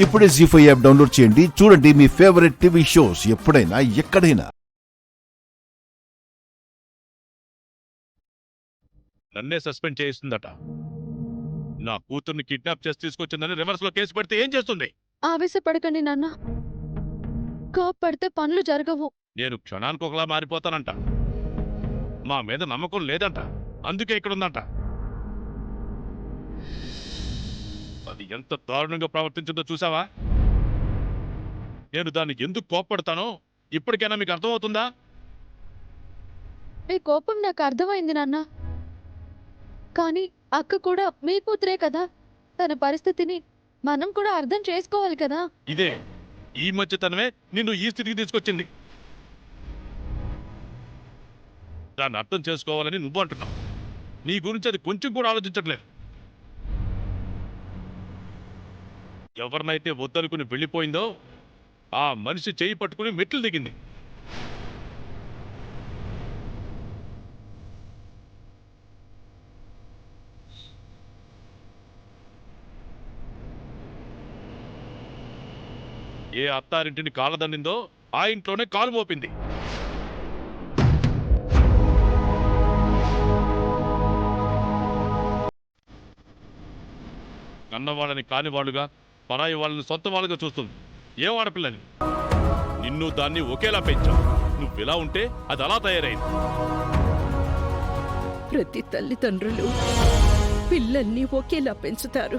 ఇప్పుడే జీ5 app download చేయండి. చూడండి మీ ఫేవరెట్ టీవీ షోస్ ఎప్పుడైనా ఎక్కడైనా. నన్నే సస్పెండ్ చేయిస్తుందట. నా కూతుర్ని కిడ్నాప్ చేసి తీసుకొచ్చిందని రివర్స్ లో కేసు పెడితే ఏం చేస్తుంది? ఆవేశపడకండి నాన్న. కోప్పడితే పనులు జరగవు. నేను క్షణానికి ఒకలా మారిపోతానంట. మా మీద నమ్మకం లేదంట, అందుకే ఇక్కడుందంట. అది ఎంత దారుణంగా ప్రవర్తించిందో చూసావా? నేను దాన్ని ఎందుకు కోప్పడతానో ఇప్పటికైనా మీకు అర్థమవుతుందా? మీ కోపం నాకు అర్థమైంది నాన్న. కానీ అక్క కూడా మీ కూతురే కదా. తన పరిస్థితిని మనం కూడా అర్థం చేసుకోవాలి కదా. ఇదే ఈ మధ్యతనమే నిన్ను ఈ స్థితికి తీసుకొచ్చింది. దాన్ని అర్థం చేసుకోవాలని నువ్వు అంటున్నావు. నీ గురించి అది కొంచెం కూడా ఆలోచించట్లేదు. ఎవరినైతే వద్దనుకుని వెళ్ళిపోయిందో ఆ మనిషి చేయి పట్టుకుని మెట్లు దిగింది. ఏ అత్తారింటిని కాలదన్నిందో ఆ ఇంట్లోనే కాలు మోపింది. కన్నవాళ్ళని కానివాళ్ళుగా, పరాయి వాళ్ళని సొంత వాళ్ళుగా చూస్తుంది. ఏం ఆడపిల్లని? నిన్ను దాన్ని ఒకేలా పెంచావు. నువ్వెలా ఉంటే అది అలా తయారైంది. ప్రతి తల్లిదండ్రులు పిల్లల్ని ఒకేలా పెంచుతారు.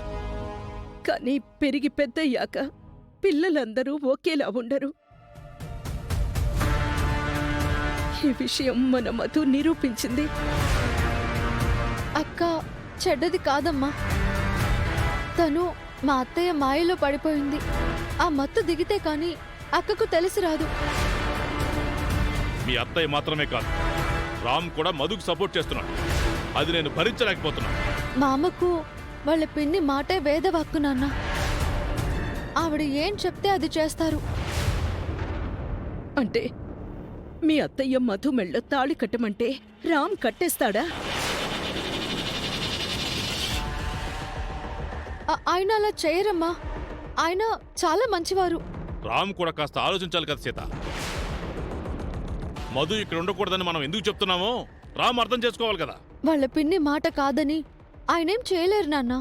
కానీ పెరిగి పెద్దయ్యాక పిల్లలందరూ ఒకేలా ఉండరు. ఈ విషయం మన మధు నిరూపించింది. అక్క చెడ్డది కాదమ్మా. తను మా అత్తయ్య మాయలో పడిపోయింది. ఆ మత్తు దిగితే కానీ అక్కకు తెలిసి రాదు. మీ అత్తయ్య మాత్రమే కాదు, రామ్ కూడా మధుకు సపోర్ట్ చేస్తున్నాడు. అది నేను భరించలేకపోతున్నా. మా అమ్మకు వాళ్ళ పిన్ని మాటే వేదవాక్కు నాన్న. ఆవిడ ఏం చెప్తే అది చేస్తారు. అంటే మీ అత్తయ్య మధు మెళ్ళో తాళి కట్టమంటే రామ్ కట్టేస్తాడా? ఆయన అలా చేయరమ్మా. ఆయన చాలా మంచివారు. రామ్ కూడా కాస్త ఆలోచించాలి కదా సీత. మధు ఇక్కడ ఉండకూడదని మనం ఎందుకు చెప్తున్నామో రామ్ అర్థం చేసుకోవాలి కదా. వాళ్ళ పిన్ని మాట కాదని ఆయనేం చేయలేరు నాన్న.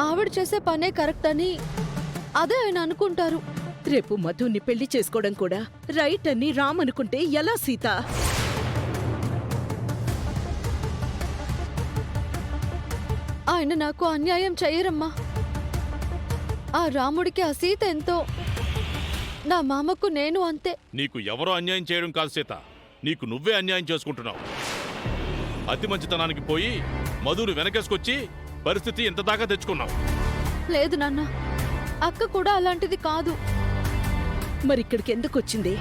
ఆవిడ చేసే పనే కరెక్ట్ అని అదే ఆయన అనుకుంటారు. రేపు మధుని పెళ్లి చేసుకోవడం కూడా రైట్ అని రామ్ అనుకుంటే ఎలా సీత? ఆయన నాకు అన్యాయం చెయ్యరమ్మా. ఆ రాముడికి ఆ సీత ఎంతో, నా మామకు నేను అంతే. నీకు ఎవరో అన్యాయం చేయడం కాదు సీత, నీకు నువ్వే అన్యాయం చేసుకుంటున్నావు. అతి మంచితనానికి పోయి మధుని వెనకేసుకొచ్చి పరిస్థితి ఇంత దాకా తెచ్చుకున్నావు. లేదు నాన్న, అక్క కూడా అలాంటిది కాదు. మరిక్కడికి ఎందుకొచ్చింది?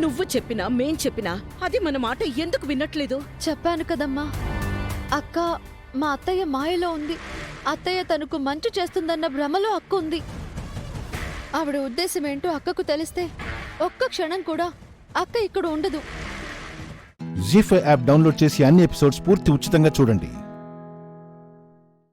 నువ్వు చెప్పినా మేం చెప్పినా అది మన మాట ఎందుకు వినట్లేదు? చెప్పాను కదమ్మా, అక్క మా అత్తయ్య మాయలో ఉంది. అత్తయ్య తనకు మంచి చేస్తుందన్న భ్రమలో అక్క ఉంది. ఆవిడ ఉద్దేశం ఏంటో అక్కకు తెలిస్తే ఒక్క క్షణం కూడా అక్క ఇక్కడ ఉండదు. జీ5 యాప్ డౌన్లోడ్ చేసి అన్ని ఎపిసోడ్స్ పూర్తి ఉచితంగా చూడండి.